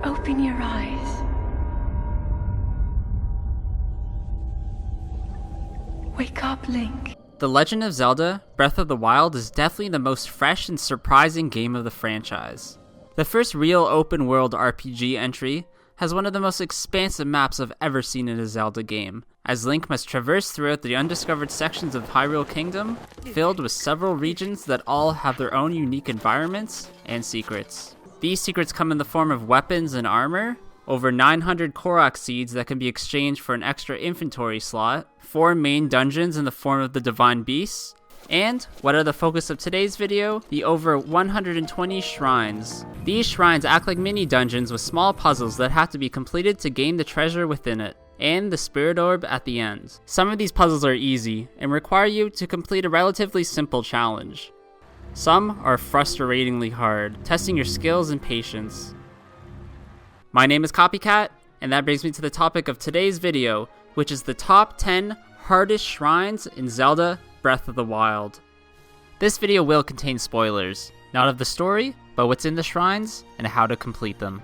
Open your eyes. Wake up, Link. The Legend of Zelda: Breath of the Wild is definitely the most fresh and surprising game of the franchise. The first real open-world RPG entry has one of the most expansive maps I've ever seen in a Zelda game, as Link must traverse throughout the undiscovered sections of Hyrule Kingdom, filled with several regions that all have their own unique environments and secrets. These secrets come in the form of weapons and armor, over 900 Korok seeds that can be exchanged for an extra inventory slot, 4 main dungeons in the form of the Divine Beasts, and, what are the focus of today's video, the over 120 shrines. These shrines act like mini dungeons with small puzzles that have to be completed to gain the treasure within it, and the Spirit Orb at the end. Some of these puzzles are easy, and require you to complete a relatively simple challenge. Some are frustratingly hard, testing your skills and patience. My name is Copycat, and that brings me to the topic of today's video, which is the top 10 hardest shrines in Zelda: Breath of the Wild. This video will contain spoilers, not of the story, but what's in the shrines and how to complete them.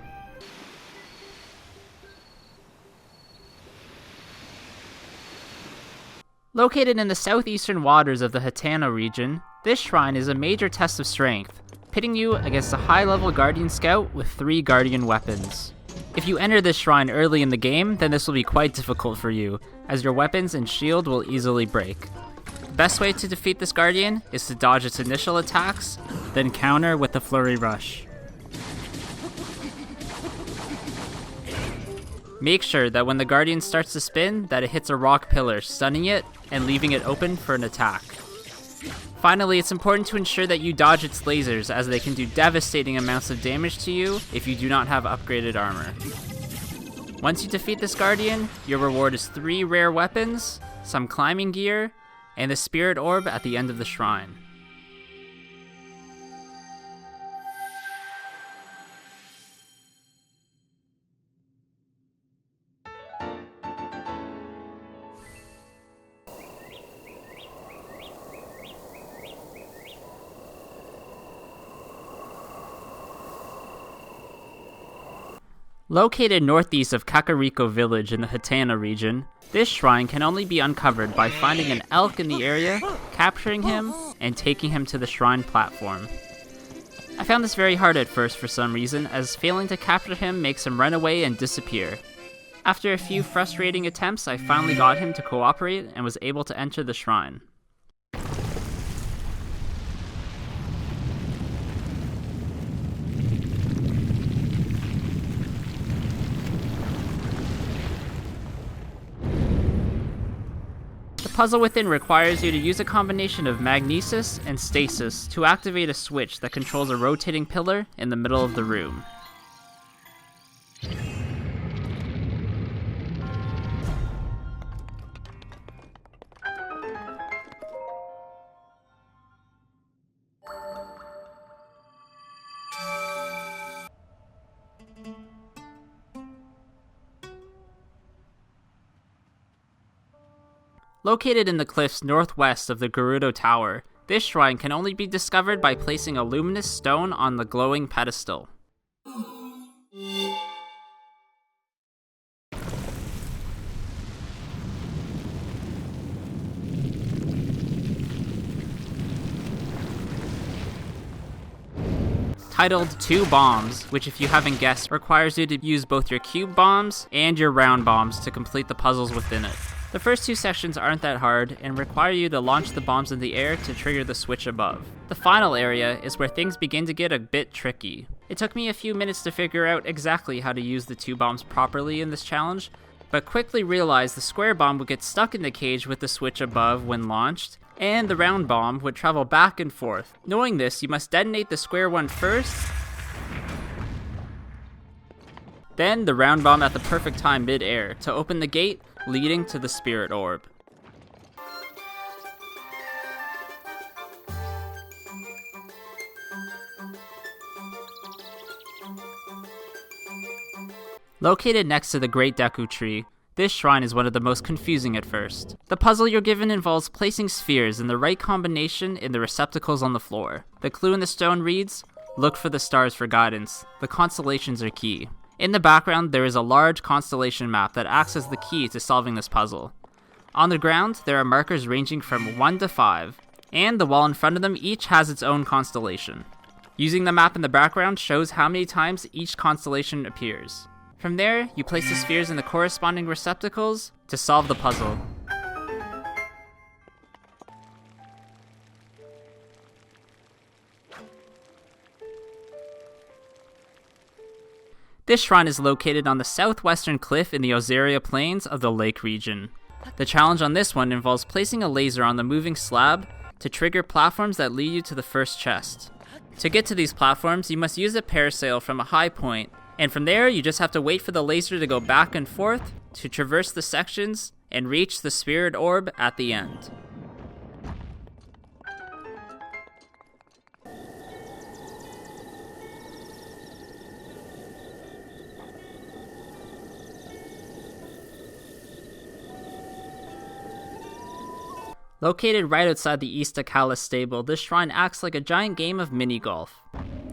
Located in the southeastern waters of the Hatana region, this shrine is a major test of strength, pitting you against a high-level Guardian Scout with 3 Guardian weapons. If you enter this shrine early in the game, then this will be quite difficult for you, as your weapons and shield will easily break. The best way to defeat this Guardian is to dodge its initial attacks, then counter with the Flurry Rush. Make sure that when the Guardian starts to spin, that it hits a rock pillar, stunning it and leaving it open for an attack. Finally, it's important to ensure that you dodge its lasers, as they can do devastating amounts of damage to you if you do not have upgraded armor. Once you defeat this Guardian, your reward is 3 rare weapons, some climbing gear, and the Spirit Orb at the end of the shrine. Located northeast of Kakariko village in the Hatana region, this shrine can only be uncovered by finding an elk in the area, capturing him, and taking him to the shrine platform. I found this very hard at first for some reason, as failing to capture him makes him run away and disappear. After a few frustrating attempts, I finally got him to cooperate and was able to enter the shrine. The puzzle within requires you to use a combination of magnesis and stasis to activate a switch that controls a rotating pillar in the middle of the room. Located in the cliffs northwest of the Gerudo Tower, this shrine can only be discovered by placing a luminous stone on the glowing pedestal. Titled 2 Bombs, which if you haven't guessed, requires you to use both your cube bombs and your round bombs to complete the puzzles within it. The first 2 sections aren't that hard and require you to launch the bombs in the air to trigger the switch above. The final area is where things begin to get a bit tricky. It took me a few minutes to figure out exactly how to use the 2 bombs properly in this challenge, but quickly realized the square bomb would get stuck in the cage with the switch above when launched, and the round bomb would travel back and forth. Knowing this, you must detonate the square one first, then the round bomb at the perfect time mid-air to open the gate leading to the Spirit Orb. Located next to the Great Deku Tree, this shrine is one of the most confusing at first. The puzzle you're given involves placing spheres in the right combination in the receptacles on the floor. The clue in the stone reads, "Look for the stars for guidance. The constellations are key." In the background, there is a large constellation map that acts as the key to solving this puzzle. On the ground, there are markers ranging from 1 to 5, and the wall in front of them each has its own constellation. Using the map in the background shows how many times each constellation appears. From there, you place the spheres in the corresponding receptacles to solve the puzzle. This shrine is located on the southwestern cliff in the Ozaria Plains of the Lake region. The challenge on this one involves placing a laser on the moving slab to trigger platforms that lead you to the first chest. To get to these platforms, you must use a parasail from a high point, and from there you just have to wait for the laser to go back and forth to traverse the sections and reach the spirit orb at the end. Located right outside the East Akala stable, this shrine acts like a giant game of mini-golf.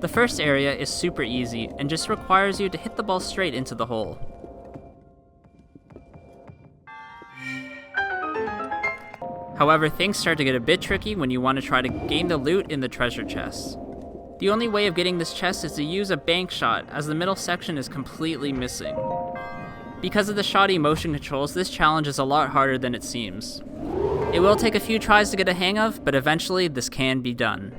The first area is super easy and just requires you to hit the ball straight into the hole. However, things start to get a bit tricky when you want to try to gain the loot in the treasure chest. The only way of getting this chest is to use a bank shot, as the middle section is completely missing. Because of the shoddy motion controls, this challenge is a lot harder than it seems. It will take a few tries to get a hang of, but eventually this can be done.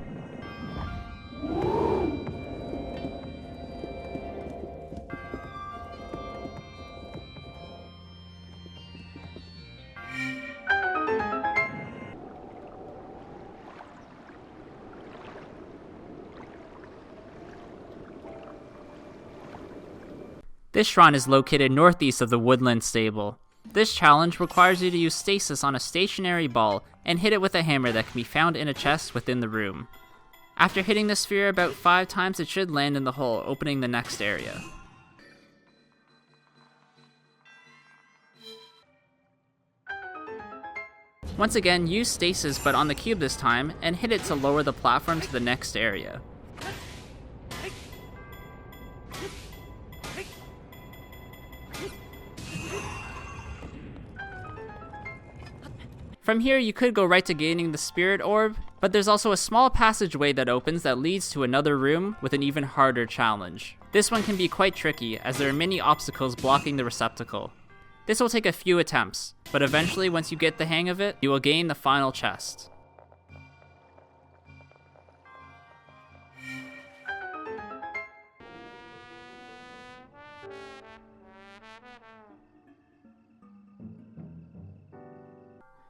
This shrine is located northeast of the Woodland Stable. This challenge requires you to use stasis on a stationary ball and hit it with a hammer that can be found in a chest within the room. After hitting the sphere about 5 times, it should land in the hole, opening the next area. Once again, use stasis but on the cube this time, and hit it to lower the platform to the next area. From here, you could go right to gaining the spirit orb, but there's also a small passageway that opens that leads to another room with an even harder challenge. This one can be quite tricky, as there are many obstacles blocking the receptacle. This will take a few attempts, but eventually once you get the hang of it, you will gain the final chest.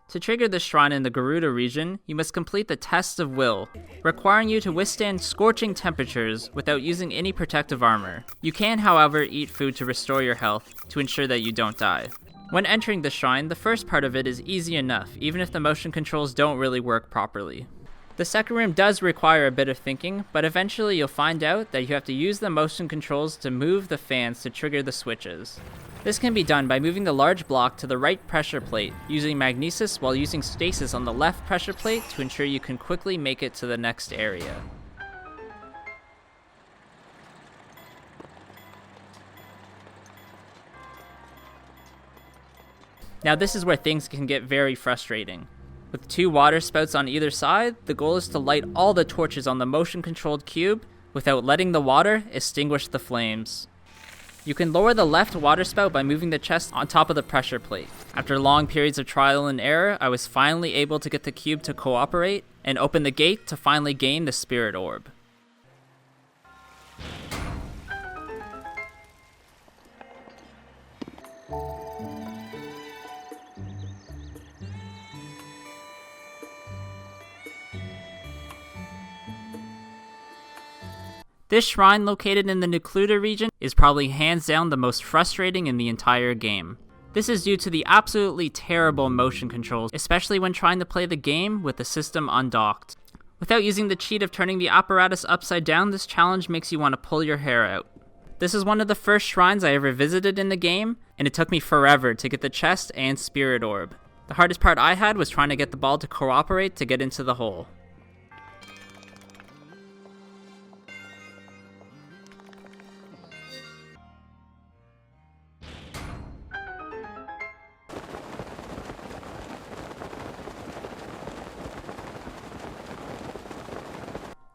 To trigger the shrine in the Garuda region, you must complete the Test of Will, requiring you to withstand scorching temperatures without using any protective armor. You can, however, eat food to restore your health, to ensure that you don't die. When entering the shrine, the first part of it is easy enough, even if the motion controls don't really work properly. The second room does require a bit of thinking, but eventually you'll find out that you have to use the motion controls to move the fans to trigger the switches. This can be done by moving the large block to the right pressure plate, using magnesis while using stasis on the left pressure plate to ensure you can quickly make it to the next area. Now this is where things can get very frustrating. With 2 water spouts on either side, the goal is to light all the torches on the motion-controlled cube without letting the water extinguish the flames. You can lower the left water spout by moving the chest on top of the pressure plate. After long periods of trial and error, I was finally able to get the cube to cooperate and open the gate to finally gain the spirit orb. This shrine located in the Nucluda region is probably hands down the most frustrating in the entire game. This is due to the absolutely terrible motion controls, especially when trying to play the game with the system undocked. Without using the cheat of turning the apparatus upside down, this challenge makes you want to pull your hair out. This is one of the first shrines I ever visited in the game, and it took me forever to get the chest and spirit orb. The hardest part I had was trying to get the ball to cooperate to get into the hole.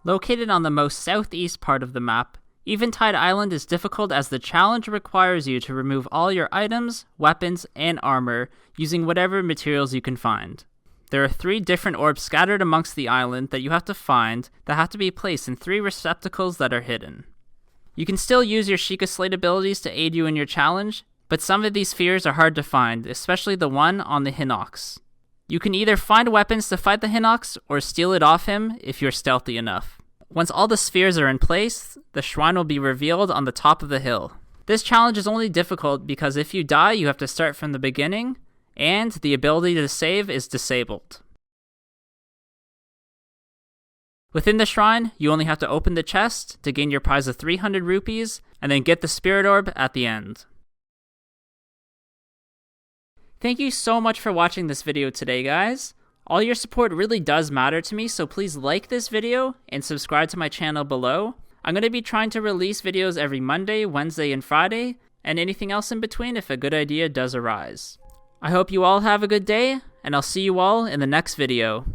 Located on the most southeast part of the map, Eventide Island is difficult as the challenge requires you to remove all your items, weapons, and armor using whatever materials you can find. There are 3 different orbs scattered amongst the island that you have to find that have to be placed in 3 receptacles that are hidden. You can still use your Sheikah Slate abilities to aid you in your challenge, but some of these spheres are hard to find, especially the one on the Hinox. You can either find weapons to fight the Hinox or steal it off him if you're stealthy enough. Once all the spheres are in place, the shrine will be revealed on the top of the hill. This challenge is only difficult because if you die, you have to start from the beginning, and the ability to save is disabled. Within the shrine, you only have to open the chest to gain your prize of 300 rupees, and then get the spirit orb at the end. Thank you so much for watching this video today, guys. All your support really does matter to me, so please like this video and subscribe to my channel below. I'm going to be trying to release videos every Monday, Wednesday, and Friday, and anything else in between if a good idea does arise. I hope you all have a good day, and I'll see you all in the next video.